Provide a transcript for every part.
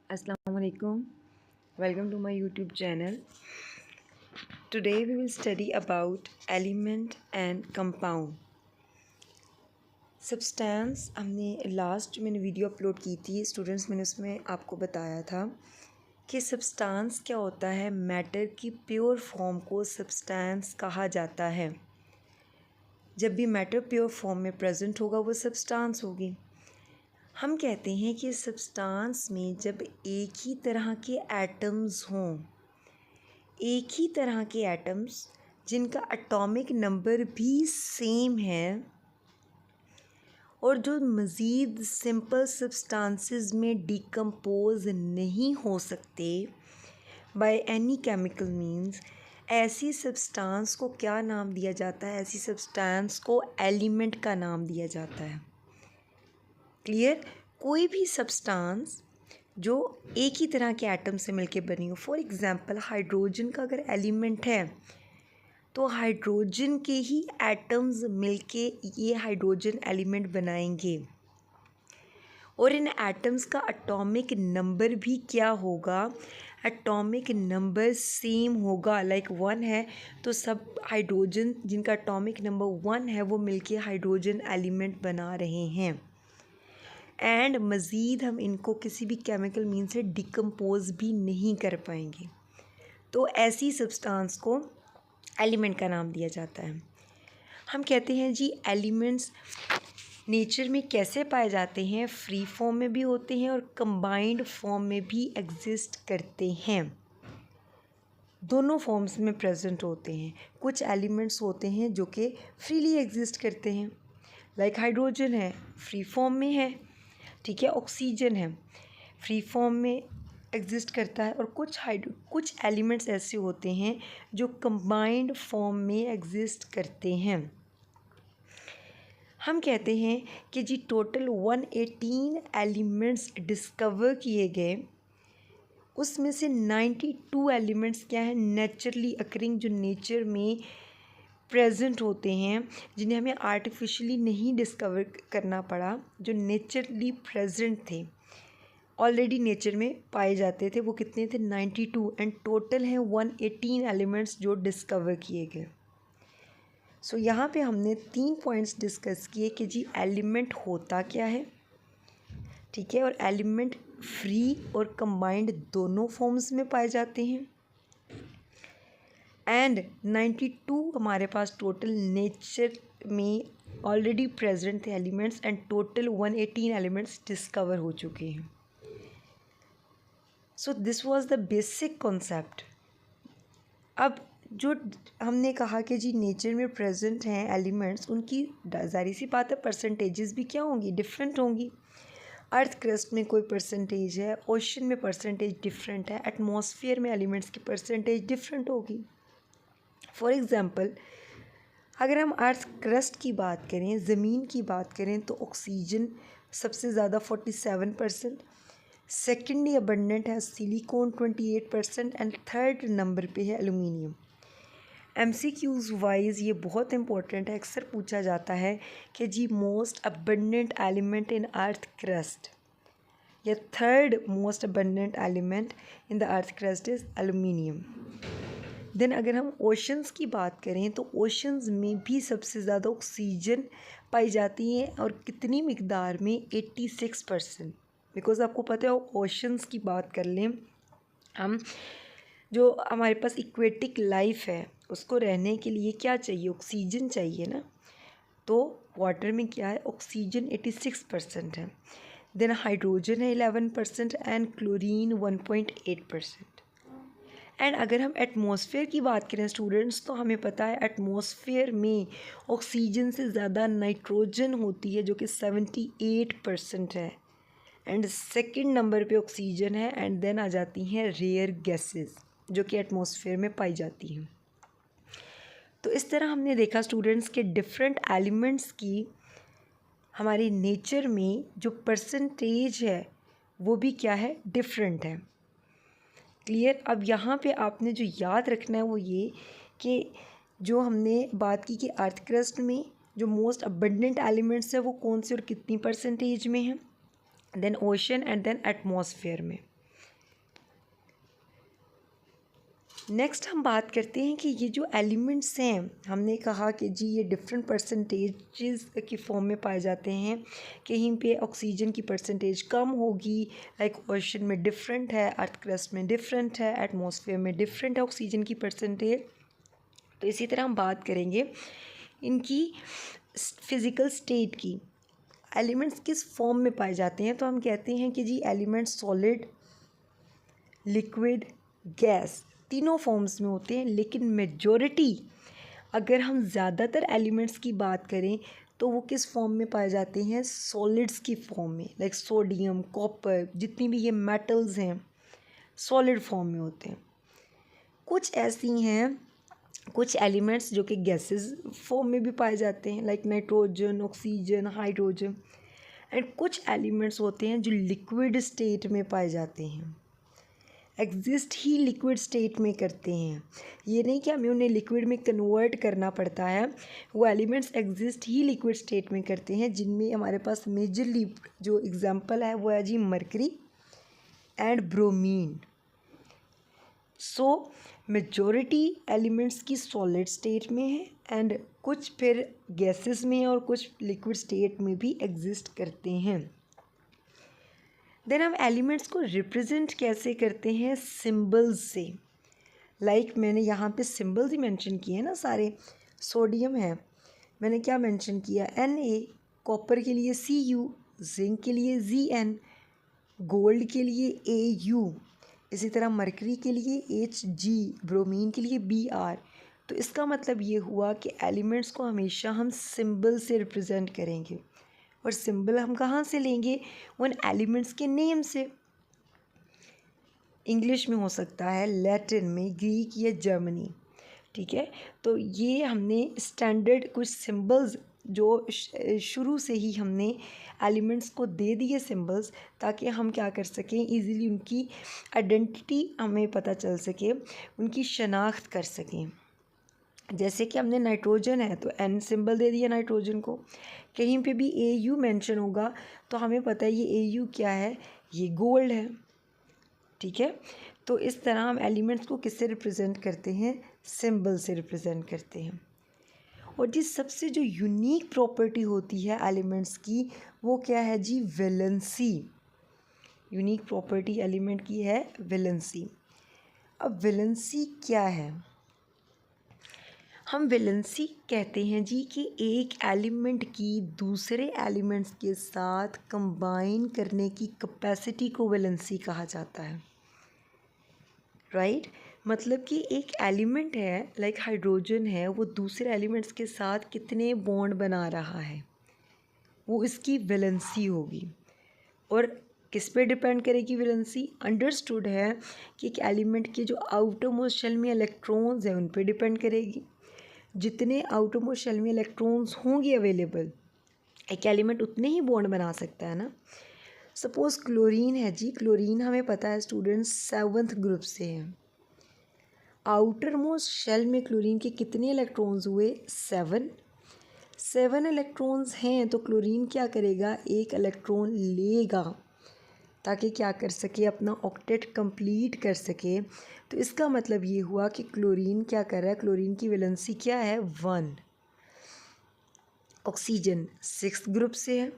Assalamu alaikum. Welcome to my YouTube channel. Today we will study about element and compound. Substance हमने last मैंने video upload की थी students, मैंने उसमें आपको बताया था कि सब्सटेंस क्या होता है। मैटर की प्योर फॉर्म को सब्सटेंस कहा जाता है। जब भी मैटर प्योर फॉर्म में प्रेजेंट होगा वो सब्सटेंस होगी। हम कहते हैं कि सब्सटेंस में जब एक ही तरह के एटम्स हों, एक ही तरह के एटम्स जिनका एटॉमिक नंबर भी सेम है और जो मज़ीद सिंपल सब्सटेंसेस में डिकम्पोज नहीं हो सकते बाय एनी केमिकल मींस, ऐसी सब्सटेंस को क्या नाम दिया जाता है? ऐसी सब्सटेंस को एलिमेंट का नाम दिया जाता है। क्लियर? कोई भी सब्सटेंस जो एक ही तरह के एटम से मिलके बनी हो, फॉर एग्ज़ाम्पल हाइड्रोजन का अगर एलिमेंट है तो हाइड्रोजन के ही एटम्स मिलके ये हाइड्रोजन एलिमेंट बनाएंगे और इन एटम्स का एटॉमिक नंबर भी क्या होगा? एटॉमिक नंबर सेम होगा। लाइक 1 है तो सब हाइड्रोजन जिनका एटॉमिक नंबर 1 है वो मिलके हाइड्रोजन एलिमेंट बना रहे हैं। एंड मज़ीद हम इनको किसी भी केमिकल मीन से डिकम्पोज भी नहीं कर पाएंगे, तो ऐसी सब्सटेंस को एलिमेंट का नाम दिया जाता है। हम कहते हैं जी एलिमेंट्स नेचर में कैसे पाए जाते हैं? फ्री फॉर्म में भी होते हैं और कंबाइंड फॉर्म में भी एग्जिस्ट करते हैं। दोनों फॉर्म्स में प्रेजेंट होते हैं। कुछ एलिमेंट्स होते हैं जो कि फ्रीली एग्जिस्ट करते हैं, लाइक हाइड्रोजन है, फ्री फॉर्म में है, ठीक है। ऑक्सीजन है, फ्री फॉर्म में एग्जिस्ट करता है। और कुछ एलिमेंट्स ऐसे होते हैं जो कंबाइंड फॉर्म में एग्जिस्ट करते हैं। हम कहते हैं कि जी टोटल 118 एलिमेंट्स डिस्कवर किए गए, उसमें से 92 एलिमेंट्स क्या है? नेचुरली अकरिंग, जो नेचर में प्रेजेंट होते हैं, जिन्हें हमें आर्टिफिशियली नहीं डिस्कवर करना पड़ा, जो नेचुरली प्रेजेंट थे, ऑलरेडी नेचर में पाए जाते थे। वो कितने थे? 92। एंड टोटल हैं 118 एलिमेंट्स जो डिस्कवर किए गए। सो यहाँ पे हमने 3 पॉइंट्स डिस्कस किए कि जी एलिमेंट होता क्या है, ठीक है, और एलिमेंट फ्री और कंबाइंड दोनों फॉर्म्स में पाए जाते हैं। एंड 92 हमारे पास टोटल नेचर में already present the elements, and total 118 elements discover हो चुके हैं। So this was the basic concept. अब जो हमने कहा कि जी नेचर में प्रेजेंट हैं एलिमेंट्स, उनकी ज़ाहिर सी बात है परसेंटेजेस भी क्या होंगी? डिफरेंट होंगी। अर्थ क्रस्ट में कोई परसेंटेज है, ओशन में परसेंटेज डिफरेंट है, एटमॉस्फेयर में एलिमेंट्स की परसेंटेज डिफरेंट होगी। फॉर एग्ज़ाम्पल अगर हम अर्थ क्रस्ट की बात करें, ज़मीन की बात करें, तो ऑक्सीजन सबसे ज़्यादा 47%, सेकेंडली अबंडेंट है सिलिकॉन 28% एंड थर्ड नंबर पे है एलुमिनियम। MCQs वाइज ये बहुत इंपॉर्टेंट है, अक्सर पूछा जाता है कि जी most abundant element in earth crust या third most abundant element in the earth crust is aluminium. Then अगर हम ओशंस की बात करें तो ओशंस में भी सबसे ज़्यादा ऑक्सीजन पाई जाती है, और कितनी मिकदार में? 86%। बिकॉज़ आपको पता है ओशंस की बात कर लें हम, जो हमारे पास इक्वेटिक लाइफ है उसको रहने के लिए क्या चाहिए? ऑक्सीजन चाहिए ना। तो वाटर में क्या है? ऑक्सीजन 86% है, देन हाइड्रोजन है 11% एंड क्लोरीन 1.8%। एंड अगर हम एटमॉस्फेयर की बात करें स्टूडेंट्स, तो हमें पता है एटमॉस्फेयर में ऑक्सीजन से ज़्यादा नाइट्रोजन होती है जो कि 78% है, एंड सेकंड नंबर पे ऑक्सीजन है, एंड देन आ जाती हैं रेयर गैसेस जो कि एटमॉस्फेयर में पाई जाती हैं। तो इस तरह हमने देखा स्टूडेंट्स के डिफरेंट एलिमेंट्स की हमारे नेचर में जो परसेंटेज है वो भी क्या है? डिफरेंट है। क्लियर? अब यहाँ पे आपने जो याद रखना है वो ये कि जो हमने बात की कि अर्थ क्रस्ट में जो मोस्ट अबंडेंट एलिमेंट्स है वो कौन से और कितनी परसेंटेज में हैं, then ocean and then atmosphere में। नेक्स्ट हम बात करते हैं कि ये जो एलिमेंट्स हैं, हमने कहा कि जी ये डिफरेंट परसेंटेजेस की फॉर्म में पाए जाते हैं। कहीं पे ऑक्सीजन की परसेंटेज कम होगी, लाइक ओशन में डिफरेंट है, अर्थ क्रस्ट में डिफरेंट है, एटमॉस्फेयर में डिफरेंट है ऑक्सीजन की परसेंटेज। तो इसी तरह हम बात करेंगे इनकी फिज़िकल स्टेट की, एलिमेंट्स किस फॉर्म में पाए जाते हैं। तो हम कहते हैं कि G elements solid, liquid, gas, तीनों फॉर्म्स में होते हैं। लेकिन मेजॉरिटी, अगर हम ज़्यादातर एलिमेंट्स की बात करें तो वो किस फॉर्म में पाए जाते हैं, सॉलिड्स की फॉर्म में, लाइक सोडियम, कॉपर, जितनी भी ये मेटल्स हैं सॉलिड फॉर्म में होते हैं। कुछ ऐसी हैं कुछ एलिमेंट्स जो कि गैसेस फॉर्म में भी पाए जाते हैं, like nitrogen, oxygen, hydrogen. And कुछ एलिमेंट्स होते हैं जो लिक्विड स्टेट में पाए जाते हैं, एग्जिस्ट ही लिक्विड स्टेट में करते हैं। ये नहीं कि हमें उन्हें लिक्विड में कन्वर्ट करना पड़ता है, वो एलिमेंट्स एग्जिस्ट ही लिक्विड स्टेट में करते हैं, जिनमें हमारे पास मेजरली जो एग्जांपल है वो है जी mercury and bromine. So majority elements की सॉलिड स्टेट में है एंड कुछ फिर गैसेस में और कुछ लिक्विड स्टेट में भी एग्जिस्ट करते हैं। देन हम एलिमेंट्स को रिप्रेजेंट कैसे करते हैं, सिंबल्स से। लाइक मैंने यहाँ पे सिंबल्स ही मेंशन किए हैं ना सारे। सोडियम है, मैंने क्या मेंशन किया, Na, कॉपर के लिए Cu, जिंक के लिए Zn, गोल्ड के लिए Au, इसी तरह मरकरी के लिए Hg, ब्रोमीन के लिए Br। तो इसका मतलब ये हुआ कि एलिमेंट्स को हमेशा हम सिंबल से रिप्रेजेंट करेंगे। और सिंबल हम कहाँ से लेंगे, उन एलिमेंट्स के नेम से। इंग्लिश में हो सकता है, लैटिन में, ग्रीक या जर्मनी, ठीक है। तो ये हमने स्टैंडर्ड कुछ सिंबल्स जो शुरू से ही हमने एलिमेंट्स को दे दिए सिंबल्स, ताकि हम क्या कर सकें, इजीली उनकी आइडेंटिटी हमें पता चल सके, उनकी शनाख्त कर सकें। जैसे कि हमने नाइट्रोजन है तो N सिंबल दे दिया नाइट्रोजन को। कहीं पे भी Au मेंशन होगा तो हमें पता है ये Au क्या है, ये गोल्ड है, ठीक है। तो इस तरह हम एलिमेंट्स को किससे रिप्रेजेंट करते हैं, सिंबल से रिप्रेजेंट करते हैं। और जिस सबसे जो यूनिक प्रॉपर्टी होती है एलिमेंट्स की, वो क्या है जी, वैलेंसी। यूनिक प्रॉपर्टी एलिमेंट की है वैलेंसी। अब वैलेंसी क्या है, हम वैलेंसी कहते हैं जी कि एक एलिमेंट की दूसरे एलिमेंट्स के साथ कंबाइन करने की कैपेसिटी को वैलेंसी कहा जाता है, राइट। मतलब कि एक एलिमेंट है, लाइक हाइड्रोजन है, वो दूसरे एलिमेंट्स के साथ कितने बॉन्ड बना रहा है, वो इसकी वैलेंसी होगी। और किस पे डिपेंड करेगी वैलेंसी, अंडरस्टूड है कि एक एलिमेंट के जो आउटर मोस्ट शेल में इलेक्ट्रॉन्स हैं उन पे डिपेंड करेगी। जितने आउटर मोस्ट शेल में इलेक्ट्रॉन्स होंगे अवेलेबल, एक एलिमेंट उतने ही बॉन्ड बना सकता है ना। सपोज़ क्लोरीन है जी, क्लोरीन हमें पता है स्टूडेंट्स 7th ग्रुप से है। आउटर मोस्ट शेल में क्लोरीन के कितने इलेक्ट्रॉन्स हुए, 7 इलेक्ट्रॉन्स हैं। तो क्लोरीन क्या करेगा, एक इलेक्ट्रॉन लेगा ताकि क्या कर सके, अपना ऑक्टेट कंप्लीट कर सके। तो इसका मतलब ये हुआ कि क्लोरीन क्या कर रहा है, क्लोरीन की वैलेंसी क्या है, 1। ऑक्सीजन 6th ग्रुप से है,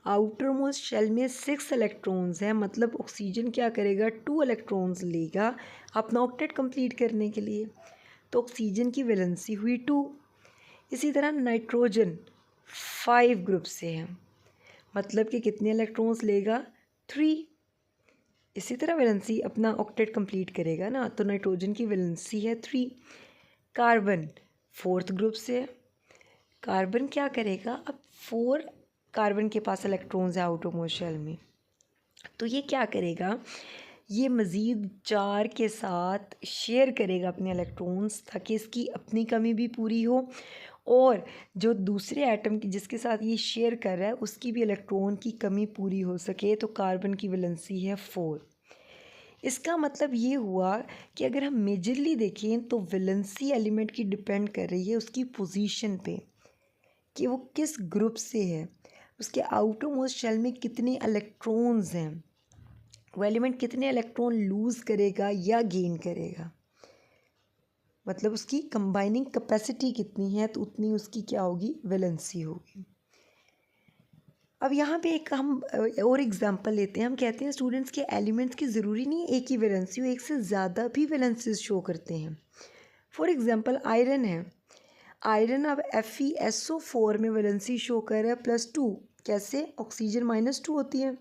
आउटर मोस्ट शेल में 6 इलेक्ट्रॉन्स हैं, मतलब ऑक्सीजन क्या करेगा, 2 इलेक्ट्रॉन्स लेगा अपना ऑक्टेट कंप्लीट करने के लिए। तो ऑक्सीजन की वैलेंसी हुई 2। इसी तरह नाइट्रोजन 5 ग्रुप से है, मतलब कि कितने इलेक्ट्रॉन्स लेगा, 3। इसी तरह वैलेंसी अपना ऑक्टेट कंप्लीट करेगा ना, तो नाइट्रोजन की वैलेंसी है 3। कार्बन 4th ग्रुप से है, कार्बन क्या करेगा, अब 4 कार्बन के पास इलेक्ट्रॉन्स है आउटर मोस्ट शेल में, तो ये क्या करेगा, ये मज़ीद 4 के साथ शेयर करेगा अपने इलेक्ट्रॉन्स, ताकि इसकी अपनी कमी भी पूरी हो और जो दूसरे एटम की जिसके साथ ये शेयर कर रहा है उसकी भी इलेक्ट्रॉन की कमी पूरी हो सके। तो कार्बन की वैलेंसी है 4। इसका मतलब ये हुआ कि अगर हम मेजरली देखें तो वैलेंसी एलिमेंट की डिपेंड कर रही है उसकी पोजीशन पे, कि वो किस ग्रुप से है, उसके आउटर मोस्ट शेल में कितने इलेक्ट्रॉन्स हैं, वो एलिमेंट कितने इलेक्ट्रॉन लूज़ करेगा या गेन करेगा। मतलब उसकी कंबाइनिंग कैपेसिटी कितनी है, तो उतनी उसकी क्या होगी, वैलेंसी होगी। अब यहाँ पे एक हम और एग्जांपल लेते हैं। हम कहते हैं स्टूडेंट्स के एलिमेंट्स की ज़रूरी नहीं है एक ही वैलेंसी हो, एक से ज़्यादा भी वैलेंसीज शो करते हैं। फॉर एग्जांपल आयरन है, आयरन अब FeSO4 में वैलेंसी शो कर रहा है +2। कैसे? ऑक्सीजन -2 होती है,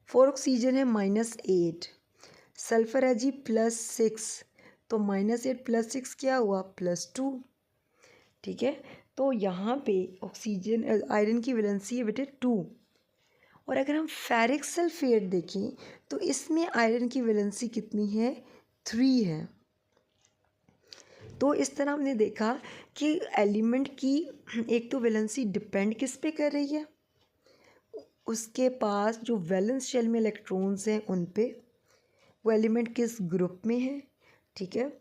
4 ऑक्सीजन है -8, सल्फर है जी +6, तो -8 +6 क्या हुआ, +2। ठीक है, तो यहाँ पे ऑक्सीजन आयरन की वैलेंसी है बेटे 2। और अगर हम फेरिक सल्फेट देखें तो इसमें आयरन की वैलेंसी कितनी है, 3 है। तो इस तरह हमने देखा कि एलिमेंट की एक तो वैलेंसी डिपेंड किस पे कर रही है, उसके पास जो वैलेंस शेल में इलेक्ट्रॉन्स हैं उन पे, वो एलिमेंट किस ग्रुप में है। ठीक है,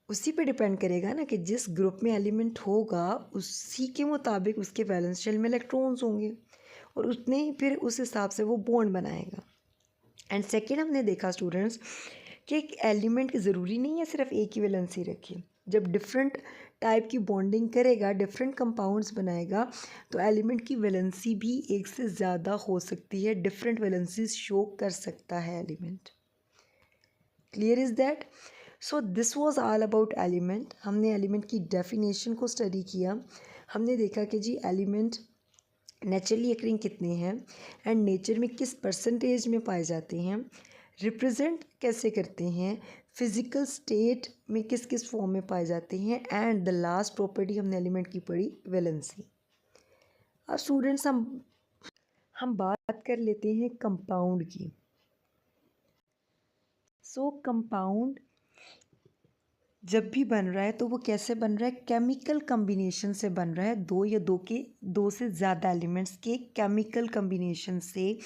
उसी पे डिपेंड करेगा ना कि जिस ग्रुप में एलिमेंट होगा उसी के मुताबिक उसके वैलेंस शेल में इलेक्ट्रॉन्स होंगे और उतने ही फिर उस हिसाब से वो बॉन्ड बनाएगा। एंड सेकेंड हमने देखा स्टूडेंट्स कि एक एलिमेंट ज़रूरी नहीं है सिर्फ एक ही वैलेंसी रखिए। जब डिफरेंट टाइप की बॉन्डिंग करेगा, डिफरेंट कंपाउंड्स बनाएगा, तो एलिमेंट की वैलेंसी भी एक से ज़्यादा हो सकती है, डिफरेंट वैलेंसीज शो कर सकता है element. Clear is that? So this was all about element. हमने एलिमेंट की डेफिनेशन को स्टडी किया। हमने देखा कि जी एलिमेंट नेचुरली अकरिंग कितने हैं एंड नेचर में किस परसेंटेज में पाए जाते हैं, रिप्रेजेंट कैसे करते हैं, फिज़िकल स्टेट में किस किस फॉर्म में पाए जाते हैं, एंड द लास्ट प्रॉपर्टी हमने एलिमेंट की पढ़ी, वैलेंसी। अब स्टूडेंट्स हम बात कर लेते हैं कंपाउंड की। सो कंपाउंड जब भी बन रहा है तो वो कैसे बन रहा है, केमिकल कम्बिनेशन से बन रहा है, दो से ज़्यादा एलिमेंट्स के केमिकल कम्बिनेशन से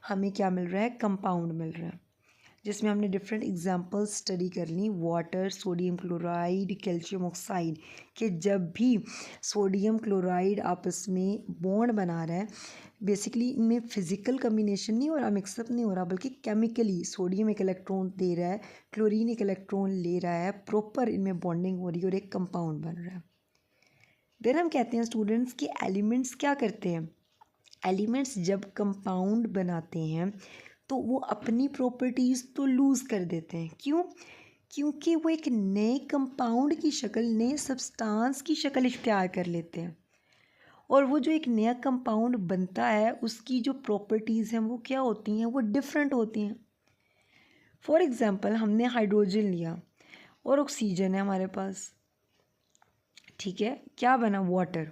हमें क्या मिल रहा है, कंपाउंड मिल रहा है, जिसमें हमने डिफरेंट एग्जांपल्स स्टडी कर ली। Water, sodium chloride, calcium oxide, कि जब भी सोडियम क्लोराइड आपस में बॉन्ड बना रहा है, बेसिकली इनमें फिजिकल कम्बिनेशन नहीं हो रहा, मिक्सअप नहीं हो रहा, बल्कि केमिकली सोडियम एक इलेक्ट्रॉन दे रहा है, क्लोरीन एक इलेक्ट्रॉन ले रहा है, प्रॉपर इनमें बॉन्डिंग हो रही है और एक कंपाउंड बन रहा है। देन हम कहते हैं स्टूडेंट्स कि एलिमेंट्स क्या करते हैं, एलिमेंट्स जब कंपाउंड बनाते हैं तो वो अपनी प्रॉपर्टीज़ तो लूज़ कर देते हैं। क्यों? क्योंकि वो एक नए कंपाउंड की शक्ल, नए सब्सटेंस की शक्ल इख्तियार कर लेते हैं, और वो जो एक नया कंपाउंड बनता है उसकी जो प्रॉपर्टीज़ हैं वो क्या होती हैं, वो डिफरेंट होती हैं। फॉर एग्ज़ाम्पल हमने हाइड्रोजन लिया और ऑक्सीजन है हमारे पास, ठीक है, क्या बना, वाटर।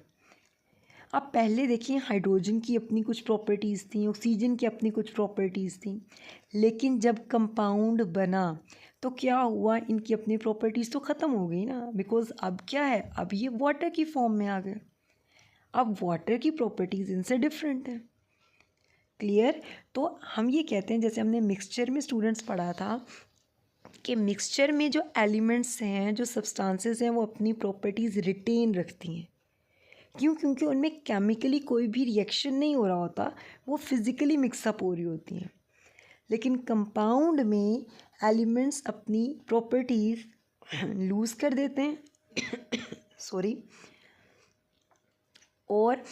अब पहले देखिए हाइड्रोजन की अपनी कुछ प्रॉपर्टीज़ थी, ऑक्सीजन की अपनी कुछ प्रॉपर्टीज़ थी, लेकिन जब कंपाउंड बना तो क्या हुआ, इनकी अपनी प्रॉपर्टीज़ तो ख़त्म हो गई ना, बिकॉज अब क्या है, अब ये वाटर की फॉर्म में आ गए, अब वाटर की प्रॉपर्टीज़ इनसे डिफरेंट है। क्लियर? तो हम ये कहते हैं, जैसे हमने मिक्सचर में स्टूडेंट्स पढ़ा था कि मिक्सचर में जो एलिमेंट्स हैं, जो सब्सटेंसेस हैं, वो अपनी प्रॉपर्टीज़ रिटेन रखती हैं। क्यों? क्योंकि उनमें केमिकली कोई भी रिएक्शन नहीं हो रहा होता, वो फिज़िकली मिक्सअप हो रही होती हैं। लेकिन कंपाउंड में एलिमेंट्स अपनी प्रॉपर्टीज़ लूज़ कर देते हैं सॉरी, और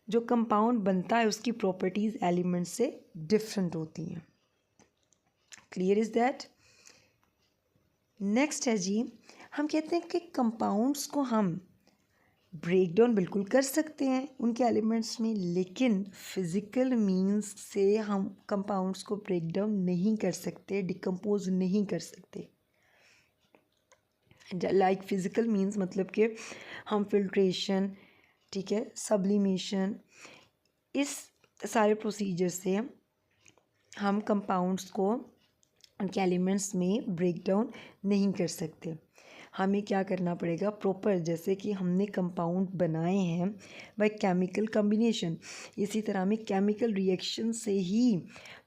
जो कंपाउंड बनता है उसकी प्रॉपर्टीज़ एलिमेंट्स से डिफरेंट होती हैं। Clear is that? नेक्स्ट है जी, हम कहते हैं कि कंपाउंड्स को हम ब्रेक डाउन बिल्कुल कर सकते हैं उनके एलिमेंट्स में, लेकिन फिज़िकल मींस से हम कंपाउंड्स को ब्रेक डाउन नहीं कर सकते, डिकम्पोज नहीं कर सकते। लाइक फिज़िकल मींस मतलब कि हम फिल्ट्रेशन, ठीक है, सब्लिमेशन, इस सारे प्रोसीजर से हम कंपाउंड्स को उनके एलिमेंट्स में ब्रेक डाउन नहीं कर सकते। हमें क्या करना पड़ेगा, प्रॉपर, जैसे कि हमने कंपाउंड बनाए हैं बाय केमिकल कम्बिनेशन, इसी तरह हमें केमिकल रिएक्शन से ही,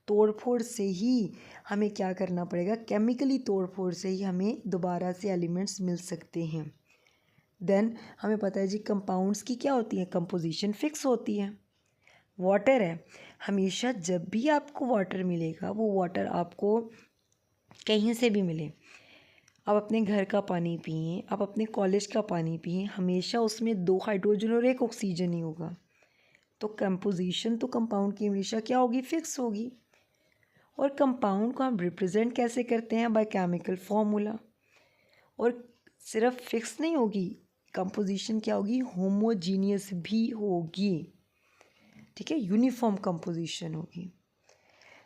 तोड़फोड़ से ही हमें क्या करना पड़ेगा, केमिकली तोड़फोड़ से ही हमें दोबारा से एलिमेंट्स मिल सकते हैं। देन हमें पता है जी कंपाउंड्स की क्या होती है, कंपोजिशन फिक्स होती है। वाटर है, हमेशा जब भी आपको वाटर मिलेगा वो वाटर आपको कहीं से भी मिले, आप अपने घर का पानी पिए, आप अपने कॉलेज का पानी पिए, हमेशा उसमें 2 हाइड्रोजन और 1 ऑक्सीजन ही होगा। तो कंपोजिशन तो कंपाउंड की हमेशा क्या होगी, फिक्स होगी। और कंपाउंड को हम रिप्रेजेंट कैसे करते हैं, बाय केमिकल फॉर्मूला। और सिर्फ फिक्स नहीं होगी, कंपोजिशन क्या होगी, होमोजीनियस भी होगी, ठीक है, यूनिफॉर्म कंपोजिशन होगी।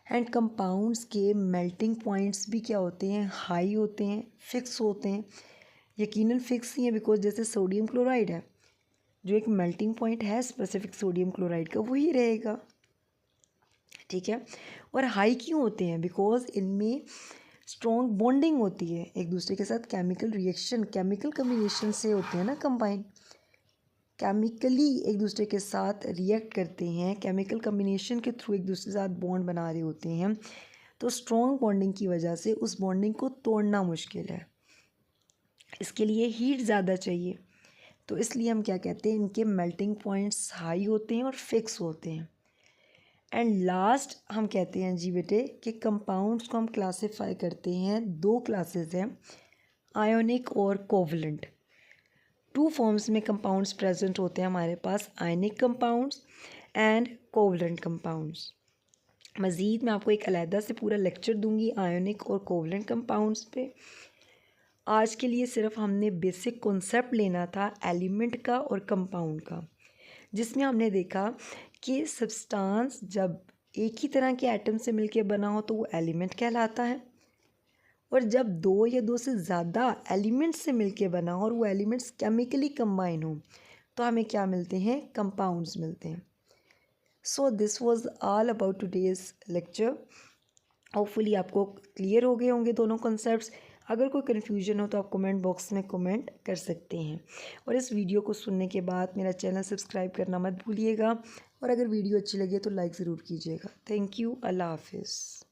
एंड कंपाउंड्स के मेल्टिंग पॉइंट्स भी क्या होते हैं, हाई होते हैं, फिक्स होते हैं। यकीनन फिक्स ही है, बिकॉज जैसे सोडियम क्लोराइड है, जो एक मेल्टिंग पॉइंट है स्पेसिफिक सोडियम क्लोराइड का, वही रहेगा, ठीक है। और हाई क्यों होते हैं, बिकॉज इनमें स्ट्रॉन्ग बॉन्डिंग होती है एक दूसरे के साथ, केमिकल रिएक्शन, केमिकल कम्बिनेशन से होते हैं ना कंबाइन, केमिकली एक दूसरे के साथ रिएक्ट करते हैं, केमिकल कम्बिनेशन के थ्रू एक दूसरे के साथ बॉन्ड बना रहे होते हैं। तो स्ट्रॉन्ग बॉन्डिंग की वजह से उस बॉन्डिंग को तोड़ना मुश्किल है, इसके लिए हीट ज़्यादा चाहिए। तो इसलिए हम क्या कहते हैं, इनके मेल्टिंग पॉइंट्स हाई होते हैं और फिक्स होते हैं। एंड लास्ट हम कहते हैं जी बेटे कि कंपाउंड्स को हम क्लासिफाई करते हैं, 2 क्लासेस हैं, आयोनिक और कोवलेंट। 2 फॉर्म्स में कंपाउंड्स प्रेजेंट होते हैं हमारे पास, ionic compounds and covalent compounds. मज़ीद मैं आपको एक अलहदा से पूरा लेक्चर दूंगी आयोनिक और कोवलेंट कंपाउंड्स पे। आज के लिए सिर्फ हमने बेसिक कॉन्सेप्ट लेना था एलिमेंट का और कंपाउंड का, जिसमें हमने देखा कि सब्सटेंस जब एक ही तरह के एटम से मिलकर बना हो तो वो एलिमेंट कहलाता है, और जब 2 या 2 से ज़्यादा एलिमेंट्स से मिलके बना हो और वो एलिमेंट्स केमिकली कंबाइन हो तो हमें क्या मिलते हैं, कंपाउंड्स मिलते हैं। So this was all about today's lecture. Hopefully आपको क्लियर हो गए होंगे दोनों कॉन्सेप्ट्स। अगर कोई कन्फ्यूजन हो तो आप कमेंट बॉक्स में कमेंट कर सकते हैं, और इस वीडियो को सुनने के बाद मेरा चैनल सब्सक्राइब करना मत भूलिएगा, और अगर वीडियो अच्छी लगे तो लाइक ज़रूर कीजिएगा। थैंक यू, अल्लाह हाफिज़।